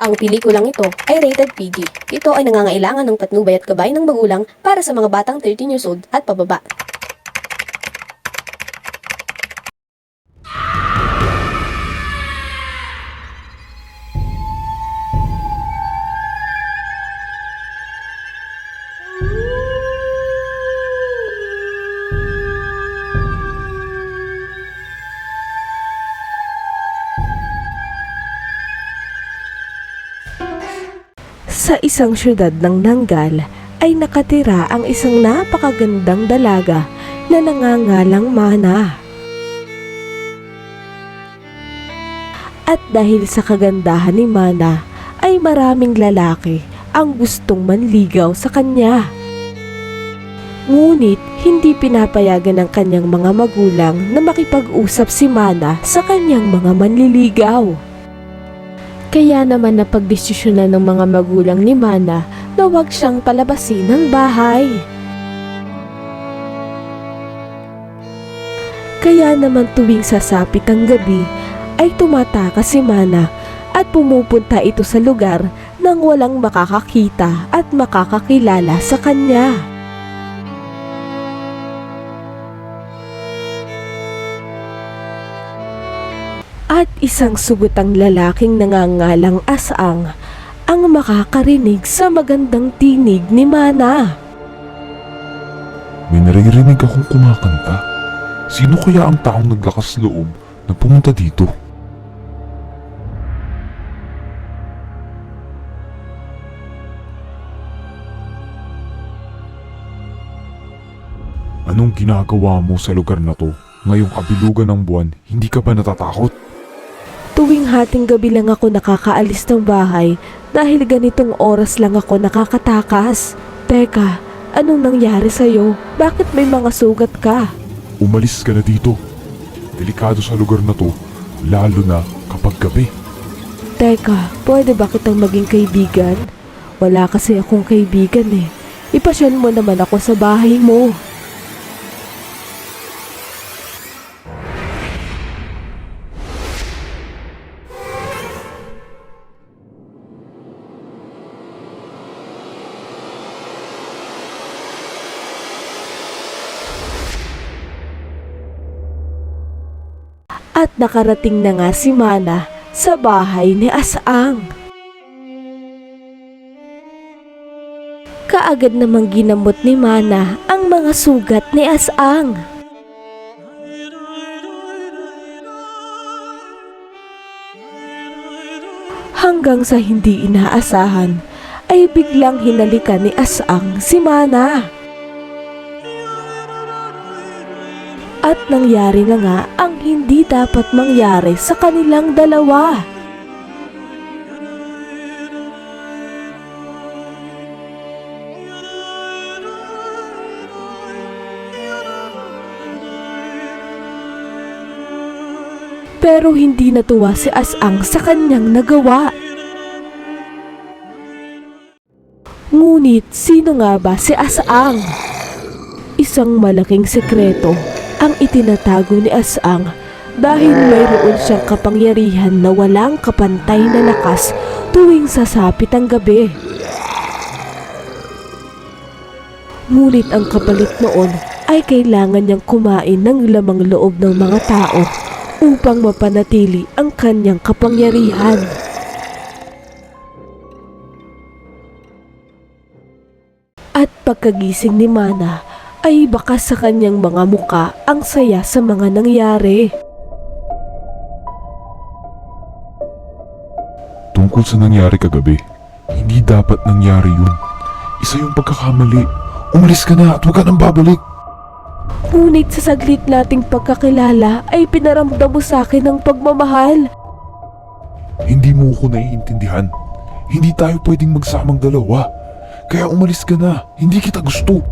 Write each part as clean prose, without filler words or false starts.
Ang pelikulang ito ay rated PG. Ito ay nangangailangan ng patnubay at gabay ng magulang para sa mga batang 13 years old at pababa. Sa isang syudad ng Nanggal ay nakatira ang isang napakagandang dalaga na nangangalang Mana. At dahil sa kagandahan ni Mana ay maraming lalaki ang gustong manligaw sa kanya. Ngunit hindi pinapayagan ng kanyang mga magulang na makipag-usap si Mana sa kanyang mga manliligaw. Kaya naman napagdesisyonan ng mga magulang ni Mana na huwag siyang palabasin ng bahay. Kaya naman tuwing sasapit ang gabi ay tumatakas si Mana at pumupunta ito sa lugar nang walang makakakita at makakakilala sa kanya. At isang sugutang lalaking nangangalang Asang ang makakarinig sa magandang tinig ni Mana. May naririnig akong kumakanta. Sino kaya ang taong naglakas loob na pumunta dito? Anong ginagawa mo sa lugar na to? Ngayong kabilugan ng buwan, hindi ka ba natatakot? Tuwing hating gabi lang ako nakakaalis ng bahay dahil ganitong oras lang ako nakakatakas. Teka, anong nangyari sa'yo? Bakit may mga sugat ka? Umalis ka na dito. Delikado sa lugar na to, lalo na kapag gabi. Teka, pwede ba kitang maging kaibigan? Wala kasi akong kaibigan eh. Ipasyal mo naman ako sa bahay mo. At nakarating na nga si Mana sa bahay ni Asang. Kaagad namang ginamot ni Mana ang mga sugat ni Asang. Hanggang sa hindi inaasahan ay biglang hinalikan ni Asang si Mana. At nangyari na nga ang hindi dapat mangyari sa kanilang dalawa. Pero hindi natuwa si Asang sa kanyang nagawa. Ngunit sino nga ba si Asang? Isang malaking sekreto ang itinatago ni Asang dahil mayroon siyang kapangyarihan na walang kapantay na lakas tuwing sasapit ang gabi. Ngunit ang kapalit noon ay kailangan niyang kumain ng lamang loob ng mga tao upang mapanatili ang kanyang kapangyarihan. At pagkagising ni Mana ay baka sa kanyang mga muka ang saya sa mga nangyari. Tungkol sa nangyari kagabi, hindi dapat nangyari yun. Isa yung pagkakamali. Umalis ka na at huwag ka nang babalik. Ngunit sa saglit nating pagkakilala ay pinaramdam mo sa akin ang pagmamahal. Hindi mo ko naiintindihan. Hindi tayo pwedeng magsamang dalawa. Kaya umalis ka na. Hindi kita gusto.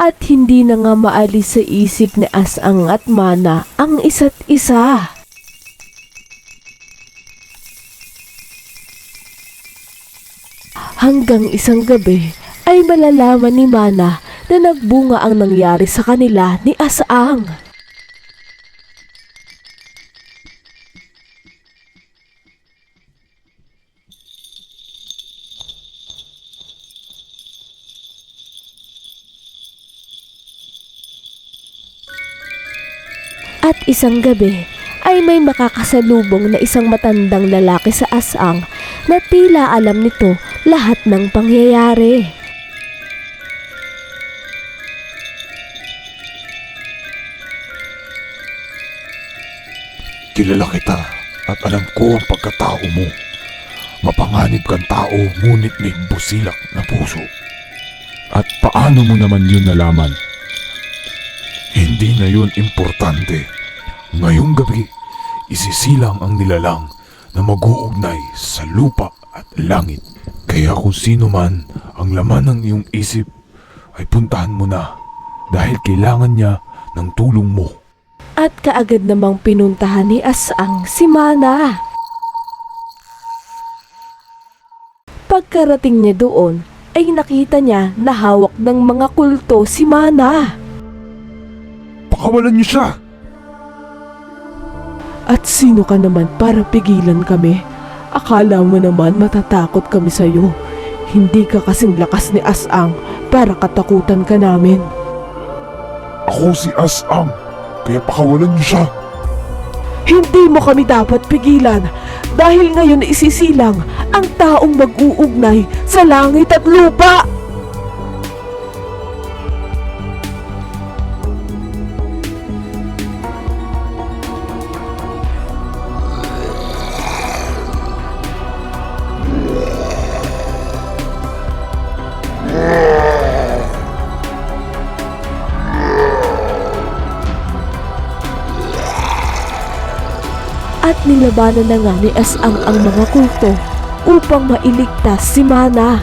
At hindi na nga maalis sa isip ni Asang at Mana ang isa't isa. Hanggang isang gabi ay malalaman ni Mana na nagbunga ang nangyari sa kanila ni Asang. At isang gabi ay may makakasalubong na isang matandang lalaki sa Asang na tila alam nito lahat ng pangyayari. Kilala kita at alam ko ang pagkatao mo. Mapanganib kang tao ngunit may busilak na puso. At paano mo naman yun nalaman? Hindi na yun importante. Ngayong gabi, isisilang ang nilalang na mag-uugnay sa lupa at langit. Kaya kung sino man ang laman ng iyong isip ay puntahan mo na dahil kailangan niya ng tulong mo. At kaagad namang pinuntahan ni Asang si Mana. Pagkarating niya doon ay nakita niya na hawak ng mga kulto si Mana. Pakawalan niyo siya! At sino ka naman para pigilan kami? Akala mo naman matatakot kami sa'yo. Hindi ka kasing lakas ni Asang para katakutan ka namin. Ako si Asang, kaya pakawalan niyo siya! Hindi mo kami dapat pigilan dahil ngayon isisilang ang taong mag-uugnay sa langit at lupa. At nilabanan na nga ni Asang ang mga kulto upang mailigtas si Mana.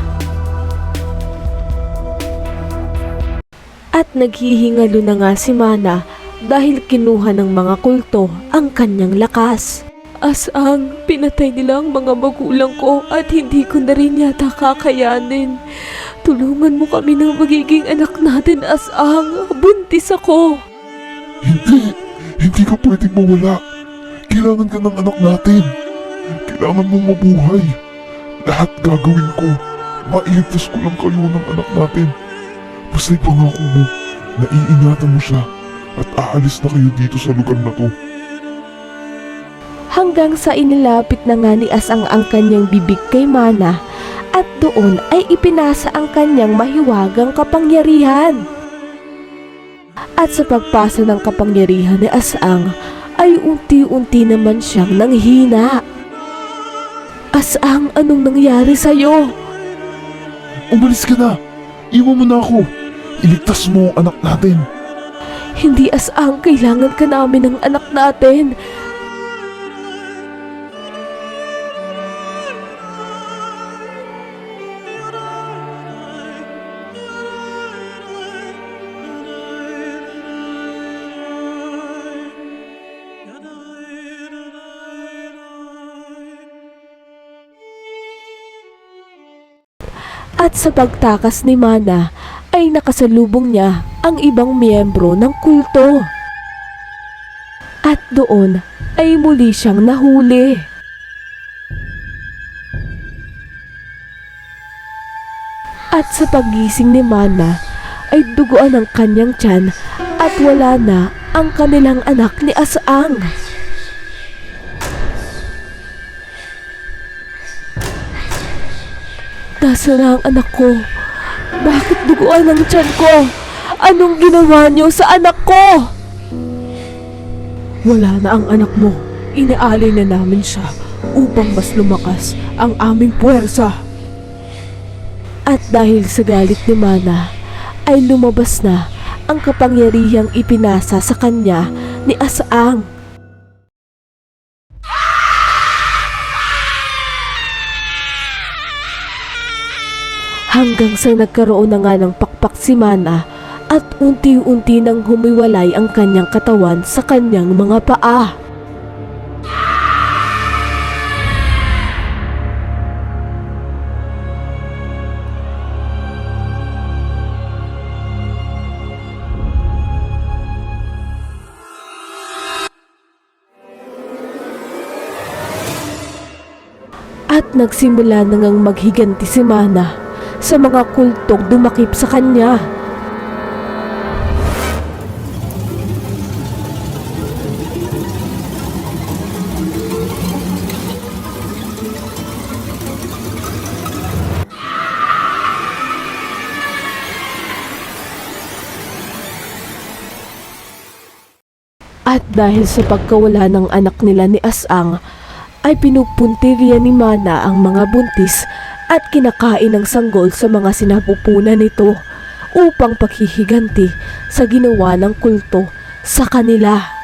At naghihingalo na nga si Mana dahil kinuha ng mga kulto ang kanyang lakas. Asang, pinatay nila ang mga magulang ko at hindi ko na rin yata kakayanin. Tulungan mo kami ng magiging anak natin, Asang. Buntis ako. Hindi ka pwedeng mawala. Kailangan ka ng anak natin. Kailangan mong mabuhay. Lahat gagawin ko. Mailigtas ko lang kayo ng anak natin. Basta ipangako mo na iingatan mo siya at aalis na kayo dito sa lugar na to. Hanggang sa inilapit na nga ni Asang ang kanyang bibig kay Mana at doon ay ipinasa ang kanyang mahiwagang kapangyarihan. At sa pagpasa ng kapangyarihan ni Asang ay unti-unti naman siyang nanghina. Asang, anong nangyari sa'yo? Umalis ka na! Iwan mo na ako! Iligtas mo ang anak natin! Hindi, Asang, kailangan ka namin ng anak natin. At sa pagtakas ni Mana ay nakasalubong niya ang ibang miyembro ng kulto. At doon ay muli siyang nahuli. At sa pagising ni Mana ay duguan ang kanyang tiyan at wala na ang kanilang anak ni Asang. Nasaan na ang anak ko? Bakit duguan ang tiyan ko? Anong ginawa niyo sa anak ko? Wala na ang anak mo. Inaalay na namin siya upang mas lumakas ang aming puwersa. At dahil sa galit ni Mana, ay lumabas na ang kapangyarihang ipinasa sa kanya ni Asang. Hanggang sa nagkaroon na nga ng pakpak si Mana at unti-unti nang humiwalay ang kanyang katawan sa kanyang mga paa. nagsimula na ngang maghiganti si Mana sa mga kultong dumakip sa kanya. At dahil sa pagkawala ng anak nila ni Asang, ay pinupuntirya ni Mana ang mga buntis at kinakain ng sanggol sa mga sinapupunan nito upang paghihiganti sa ginawa ng kulto sa kanila.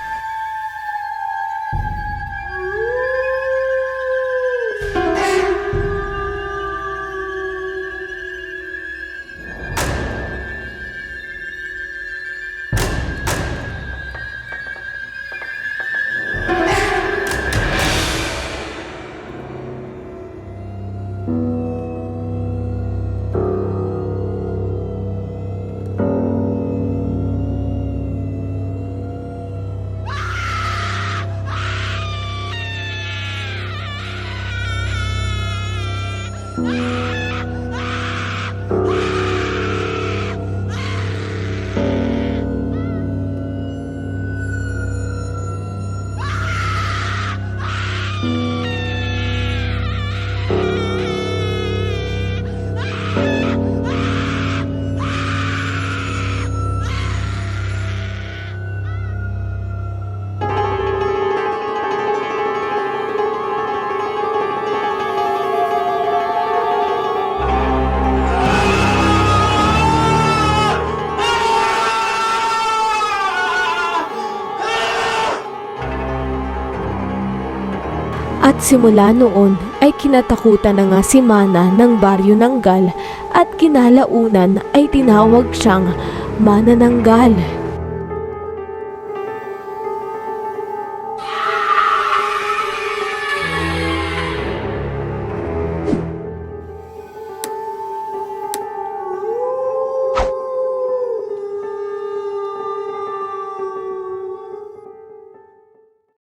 At simula noon ay kinatakutan na nga si Mana ng baryo ng Gal at kinalaunan ay tinawag siyang Manananggal.